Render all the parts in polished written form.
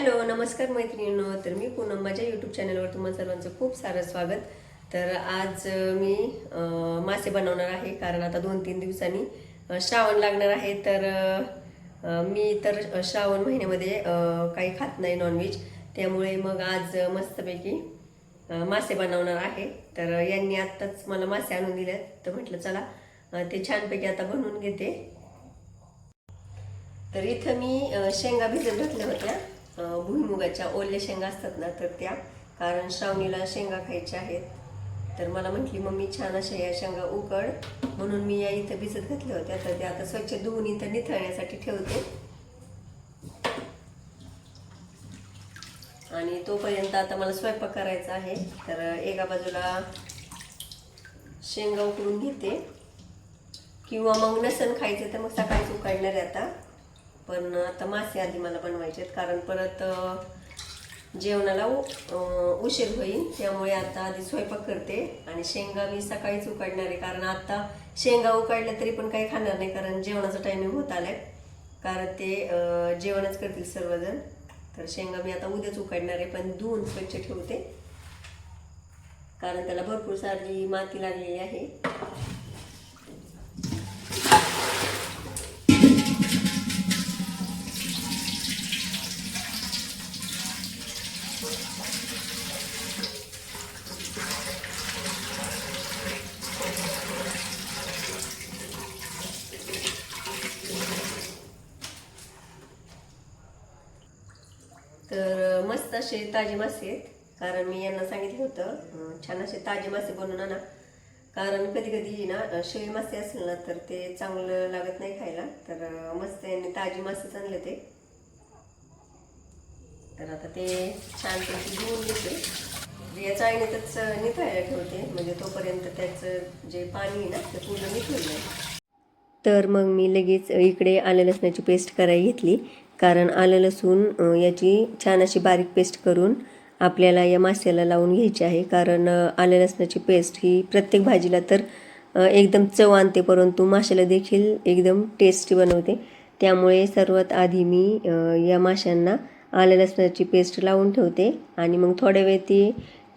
Hello नमस्कार मैत्रिणींनो. तर मी पूनम माझ्या यूट्यूब चॅनलवर तुम्हा सर्वांचं खूप सारं स्वागत. तर आज मी मासे बनवणार आहे कारण आता 2-3 दिवसांनी श्रावण लागणार आहे. तर मी तर श्रावण महिन्यामध्ये काही खात नाही नॉनव्हेज, त्यामुळे मग आज मस्तपैकी मासे बनवणार आहे. तर यांनी आत्ताच मला मासे आणून दिले, तर म्हटलं चला ते छानपैकी आता बनवून घेते. तर इथं मी शेंगा भिजत घातल्या होत्या, भुईमुगाच्या ओल्या शेंगा असतात ना, तर त्या, कारण श्रावणीला शेंगा खायच्या आहेत. तर मला म्हटली मम्मी छान अशा या शेंगा उकड, म्हणून मी या इथं भिजत घातल्या होत्या. तर त्या आता स्वच्छ धुवून इथं निथळण्यासाठी ठेवते. आणि तोपर्यंत आता मला स्वयंपाक करायचा आहे. तर एका बाजूला शेंगा उकडून घेते, किंवा मग नसन खायचं तर मग सकाळीच उकडणार आहे आता. पण आता मासे आधी मला बनवायचे आहेत, कारण परत जेवणाला उशीर होईल, त्यामुळे आता आधी स्वयंपाक करते. आणि शेंगा मी सकाळीच उकडणार आहे, कारण आता शेंगा उकडल्या तरी पण काही खाणार नाही, कारण जेवणाचा टायमिंग होत आलाय, कारण ते जेवणच करतील सर्वजण. तर शेंगा मी आता उद्याच उकडणार आहे, पण धुवून स्वच्छ ठेवते, कारण त्याला भरपूर सारी माती लागलेली आहे. तर मस्त असे ताजे मासे आहेत, कारण मी यांना सांगितलं होतं छान असे ताजे मासे बनवून आणा, कारण कधी कधी ना शेळी मासे असेल ना तर ते चांगलं लागत नाही खायला. तर मस्त यांनी ताजे मासेच आणले ते. तर आता ते छानपैकी धुवून घेते, या चाळणीतच निथळायला ठेवते, म्हणजे तोपर्यंत त्याचं जे पाणी आहे ना ते पूर्ण निथळून जाईल. तर मग मी लगेच इकडे आलं लसणाची पेस्ट करायला घेतली, कारण आलं लसूण याची छान अशी बारीक पेस्ट करून आपल्याला या माश्याला लावून घ्यायची आहे. कारण आलं लसणाची पेस्ट ही प्रत्येक भाजीला तर एकदम चव आणते, परंतु माश्याला देखील एकदम टेस्टी बनवते. त्यामुळे सर्वात आधी मी या माश्यांना आलं लसणाची पेस्ट लावून ठेवते, आणि मग थोड्या वेळ ती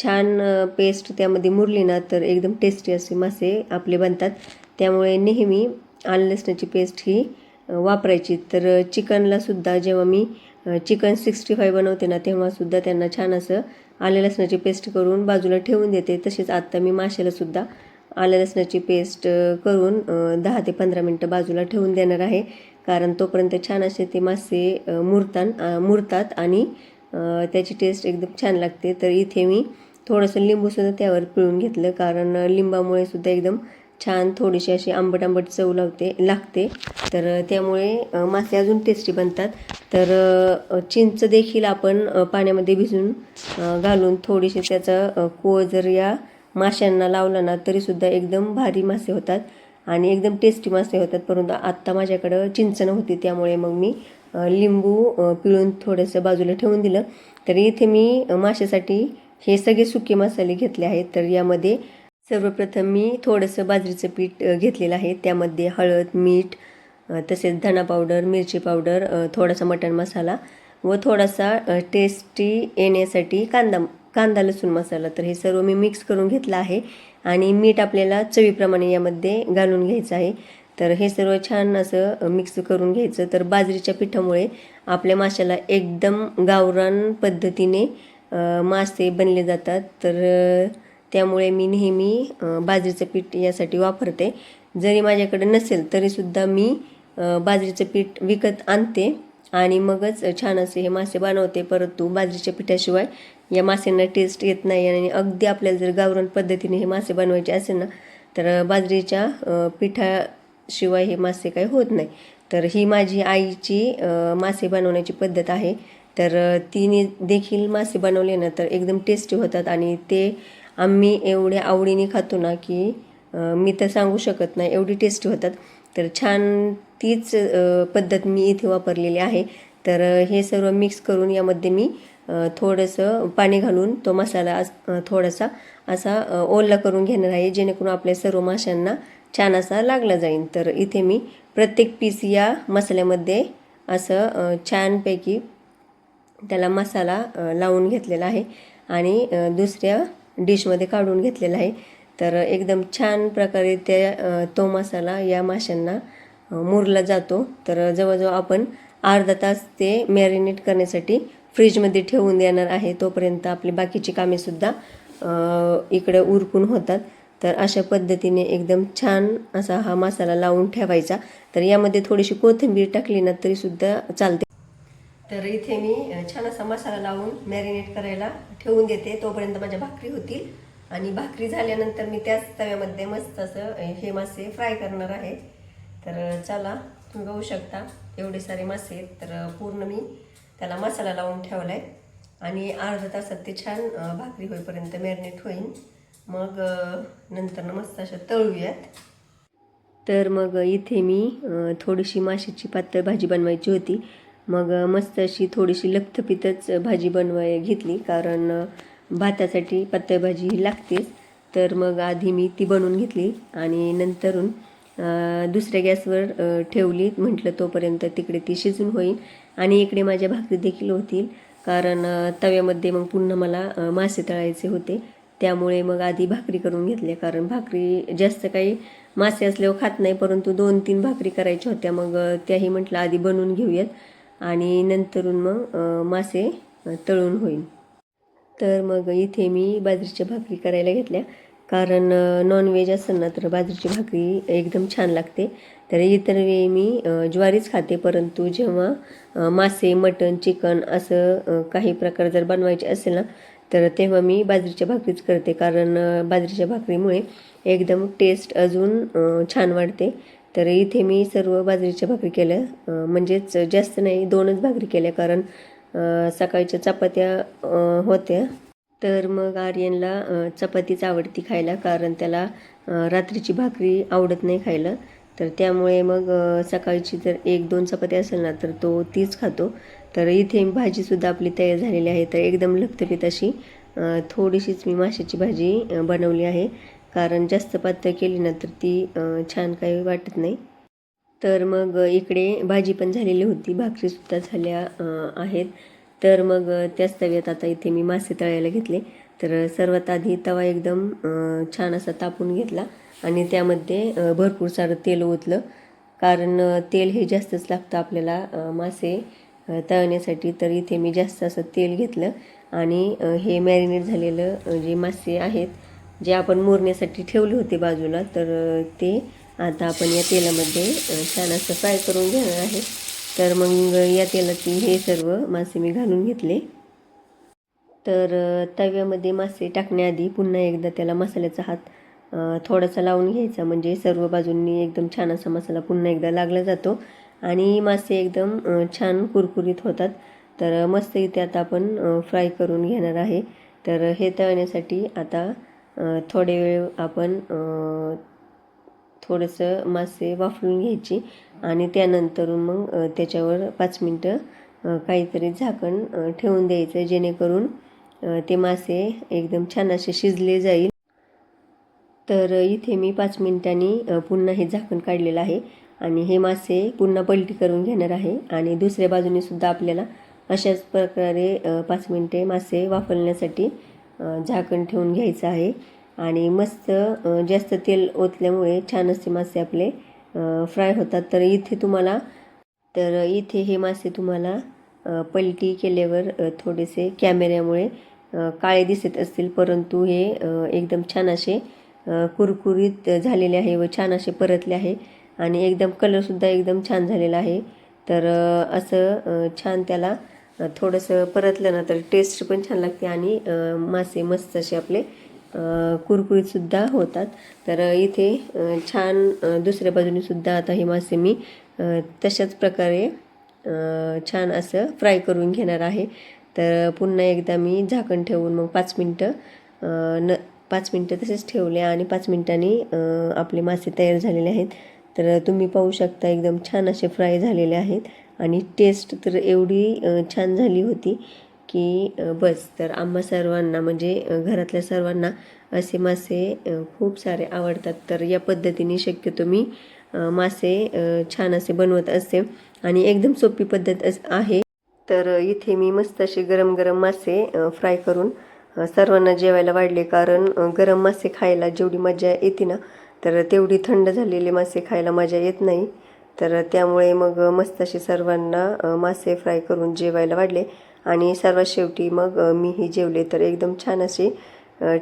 छान पेस्ट त्यामध्ये मुरली ना तर एकदम टेस्टी असे मासे आपले बनतात. त्यामुळे नेहमी आलं लसणाची पेस्ट ही वापरायची. तर चिकनलासुद्धा जेव्हा मी चिकन 65 बनवते ना, तेव्हासुद्धा त्यांना छान असं आलं लसणाची पेस्ट करून बाजूला ठेवून देते. तसेच आत्ता मी माशालासुद्धा आलं लसणाची पेस्ट करून 10 ते 15 मिनटं बाजूला ठेवून देणार आहे, कारण तोपर्यंत छान असे ते मासे मुरतात आणि त्याची टेस्ट एकदम छान लागते. तर इथे मी थोडंसं लिंबूसुद्धा त्यावर पिळून घेतलं, कारण लिंबामुळे सुद्धा एकदम छान थोडीशी अशी आंबट चव लागते. तर त्यामुळे मासे अजून टेस्टी बनतात. तर चिंच देखील आपण पाण्यामध्ये भिजून घालून थोडीशी त्याचा कोळ जर या माशांना लावला ना तरीसुद्धा एकदम भारी मासे होतात आणि एकदम टेस्टी मासे होतात. परंतु आत्ता माझ्याकडं चिंच नव्हती, त्यामुळे मग मी लिंबू पिळून थोडंसं बाजूला ठेवून दिलं. तर इथे मी माशासाठी हे सगळे सुके मसाले घेतले आहेत. तर यामध्ये सर्वप्रथम मी थोडंसं बाजरीचं पीठ घेतलेलं आहे, त्यामध्ये हळद, मीठ, तसेच धना पावडर, मिरची पावडर, थोडासा मटण मसाला व थोडासा टेस्टी येण्यासाठी कांदा लसूण मसाला. तर हे सर्व मी मिक्स करून घेतलं आहे, आणि मीठ आपल्याला चवीप्रमाणे यामध्ये घालून घ्यायचं आहे. तर हे सर्व छान असं मिक्स करून घ्यायचं. तर बाजरीच्या पिठामुळे आपल्या माशाला एकदम गावरान पद्धतीने मासे बनले जातात. तर त्यामुळे मी नेहमी बाजरीचं पीठ यासाठी वापरते. जरी माझ्याकडे नसेल तरीसुद्धा मी बाजरीचं पीठ विकत आणते आणि मगच छान असे हे मासे बनवते. परंतु बाजरीच्या पिठाशिवाय या माशांना टेस्ट येत नाही, आणि अगदी आपल्याला जर गावरान पद्धतीने हे मासे बनवायचे असेल ना तर बाजरीच्या पिठाशिवाय हे मासे काही होत नाही. तर ही माझी आईची मासे बनवण्याची पद्धत आहे. तर तिने देखील मासे बनवले ना तर एकदम टेस्टी होतात, आणि ते आम्ही एवढ्या आवडीने खातो ना की मी तर सांगू शकत नाही, एवढी टेस्टी होतात. तर छान तीच पद्धत मी इथे वापरलेली आहे. तर हे सर्व मिक्स करून यामध्ये मी थोडंसं पाणी घालून तो मसाला थोडासा असा ओला करून घेणार आहे, जेणेकरून आपल्या सर्व माशांना छान असा लागला जाईल. तर इथे मी प्रत्येक पीस या मसाल्यामध्ये असं छानपैकी त्याला मसाला लावून घेतलेला आहे आणि दुसऱ्या डिशमध्ये काढून घेतलेला आहे. तर एकदम छान प्रकारे तो मसाला या माशांना मुरला जातो. तर जवळजवळ आपण अर्धा तास ते मॅरिनेट करण्यासाठी फ्रीजमध्ये ठेवून देणार आहे. तोपर्यंत आपली बाकीची कामेसुद्धा इकडे उरकून होतात. तर अशा पद्धतीने एकदम छान असा हा मसाला लावून ठेवायचा. तर यामध्ये थोडीशी कोथिंबीर टाकली ना तरीसुद्धा चालते. तर इथे मी छान असा मसाला लावून मॅरिनेट करायला ठेवून देते. तोपर्यंत माझ्या भाकरी होतील आणि भाकरी झाल्यानंतर मी त्याच तव्यामध्ये मस्त असं हे मासे फ्राय करणार आहे. तर चला, तुम्ही बघू शकता एवढे सारे मासे आहेत. तर पूर्ण मी त्याला मसाला लावून ठेवला आहे आणि अर्धा तासात ते छान भाकरी होईपर्यंत मॅरिनेट होईल. मग नंतर मस्त अशा तळूयात. तर मग इथे मी थोडीशी माशाची पातळ भाजी बनवायची होती. मग मस्त अशी थोडीशी लपथपीतच भाजी घेतली, कारण भातासाठी पातळ भाजी ही लागतेच. तर मग आधी मी ती बनवून घेतली आणि नंतरून दुसऱ्या गॅसवर ठेवली. म्हटलं तोपर्यंत तिकडे ती शिजून होईल आणि इकडे माझ्या भाकरी देखील होतील, कारण तव्यामध्ये मग पुन्हा मला मासे तळायचे होते. त्यामुळे मग आधी भाकरी करून घेतल्या, कारण भाकरी जास्त काही मासे असल्यावर खात नाही, परंतु 2-3 भाकरी करायच्या होत्या. मग त्याही म्हटलं आधी बनवून घेऊयात आणि नंतरून मग मासे तळून होईल. तर मग इथे मी बाजरीच्या भाकरी करायला घेतल्या, कारण नॉनव्हेज असेल ना तर बाजरीची भाकरी एकदम छान लागते. तर इतर वेळी मी ज्वारीच खाते, परंतु जेव्हा मासे, मटण, चिकन असं काही प्रकार जर बनवायचे असेल ना तर तेव्हा मी बाजरीच्या भाकरीच करते, कारण बाजरीच्या भाकरीमुळे एकदम टेस्ट अजून छान वाढते. तर इथे मी सर्व बाजरीच्या भाकरी केल्या, म्हणजेच जास्त नाही, 2च भाकरी केल्या, कारण सकाळच्या चपात्या होत्या. तर मग आर्यनला चपातीच आवडती खायला, कारण त्याला रात्रीची भाकरी आवडत नाही खायला. तर त्यामुळे मग सकाळची जर 1-2 चपात्या असेल ना तर तो तीच खातो. तर इथे भाजीसुद्धा आपली तयार झालेली आहे. तर एकदम लपतपीत अशी थोडीशीच मी माशाची भाजी बनवली आहे, कारण जास्त पातळ केली ना तर ती छान काही वाटत नाही. तर मग इकडे भाजी पण झालेली होती, भाकरीसुद्धा झाल्या आहेत. तर मग त्याच तव्यात आता इथे मी मासे तळायला घेतले. तर सर्वात आधी तवा एकदम छान असा तापून घेतला आणि त्यामध्ये भरपूर सारं तेल ओतलं, कारण तेल हे जास्तच लागतं आपल्याला मासे तळण्यासाठी. तर इथे मी जास्त असं तेल घेतलं आणि हे मॅरिनेट झालेलं जे मासे आहेत, जे आपण मुरण्यासाठी ठेवले होते बाजूला, तर ते आता आपण या तेलामध्ये छान असं फ्राय करून घेणार आहे. तर मग या तेलात हे सर्व मासे मी घालून घेतले. तर तव्यामध्ये मासे टाकण्याआधी पुन्हा एकदा त्याला मसाल्याचा हात थोडासा लावून घ्यायचा, म्हणजे सर्व बाजूंनी एकदम छान असा मसाला पुन्हा एकदा लागला जातो आणि मासे एकदम छान कुरकुरीत होतात. तर मस्त इथे आता आपण फ्राय करून घेणार आहे. तर हे तळण्यासाठी आता थोडे वेळ आपण थोडंसं मासे वाफळून घ्यायची आणि त्यानंतरून मग त्याच्यावर 5 मिनटं काहीतरी झाकण ठेवून द्यायचं, जेणेकरून ते मासे एकदम छान असे शिजले जाईल. तर इथे मी 5 मिनिटांनी पुन्हा हे झाकण काढलेलं आहे आणि हे मासे पुन्हा पलटी करून घेणार आहे आणि दुसऱ्या बाजूने सुद्धा आपल्याला अशाच प्रकारे 5 मिनिटे मासे वाफवण्यासाठी झाकण ठेवून घ्यायचं आहे. आणि मस्त जास्त तेल ओतल्यामुळे छान असे मासे आपले फ्राय होतात. तर इथे हे मासे तुम्हाला पलटी केल्यावर थोडेसे कॅमेऱ्यामुळे काळे दिसत असतील, परंतु हे एकदम छान असे कुरकुरीत झालेले आहे व छान असे परतले आहे आणि एकदम कलरसुद्धा एकदम छान झालेला आहे. तर असं छान त्याला थोडंसं परतलं ना तर टेस्ट पण छान लागते आणि मासे मस्त असे आपले कुरकुरीतसुद्धा होतात. तर इथे छान दुसऱ्या बाजूने सुद्धा आता हे मासे मी तशाच प्रकारे छान असं फ्राय करून घेणार आहे. तर पुन्हा एकदा मी झाकण ठेवून मग 5 मिनटं तसेच ठेवले आणि 5 मिनटांनी आपले मासे तयार झालेले आहेत. तर तुम्ही पाहू शकता एकदम छान असे फ्राय झालेले आहेत आणि टेस्ट तर एवढी छान झाली होती की बस. तर आम्हा सर्वांना, म्हणजे घरातल्या सर्वांना असे मासे खूप सारे आवडतात. तर या पद्धतीने शक्यतो मी मासे छान असे बनवत असते आणि एकदम सोपी पद्धत आहे. तर इथे मी मस्त असे गरम गरम मासे फ्राय करून सर्वांना जेवायला वाढले. कारण गरम मासे खायला जेवढी मजा येते ना, तर तेवढी थंड झालेले मासे खायला मजा येत नाही. तर त्यामुळे मग मस्त असे सर्वांना मासे फ्राय करून जेवायला वाढले. आणि सर्वात शेवटी मग मीही जेवले. तर एकदम छान अशी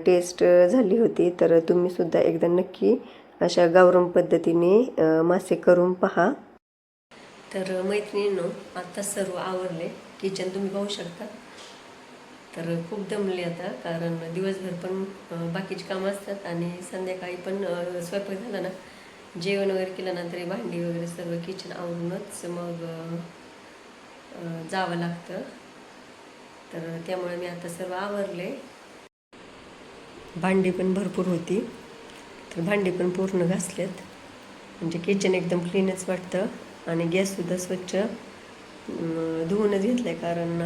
टेस्ट झाली होती. तर तुम्हीसुद्धा एकदा नक्की अशा गावरान पद्धतीने मासे करून पहा. तर मैत्रिणींनो, आता सर्व आवरले. किचन तुम्ही पाहू शकता. तर खूप दमले आता, कारण दिवसभर पण बाकीची कामं असतात आणि संध्याकाळी पण स्वयंपाक झाला ना, जेवण वगैरे केलं ना, तरी भांडी वगैरे सर्व किचन आवरूनच मग जावं लागतं. तर त्यामुळे मी आता सर्व आवरले. भांडी पण भरपूर होती, तर भांडी पण पूर्ण घासलेत. म्हणजे किचन एकदम क्लीनच वाटतं. आणि गॅससुद्धा स्वच्छ धुवूनच घेतलं आहे, कारण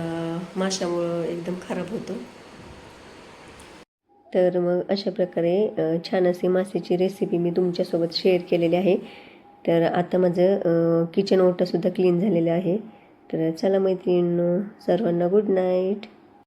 माशामुळं एकदम खराब होतो. तर मग अशा प्रकारे छान अशी मासेची रेसिपी मी तुमच्यासोबत शेअर केलेली आहे. तर आता माझं किचन ओटासुद्धा क्लीन झालेलं आहे. तर चला मैत्रिणींनो, सर्वांना गुड नाईट.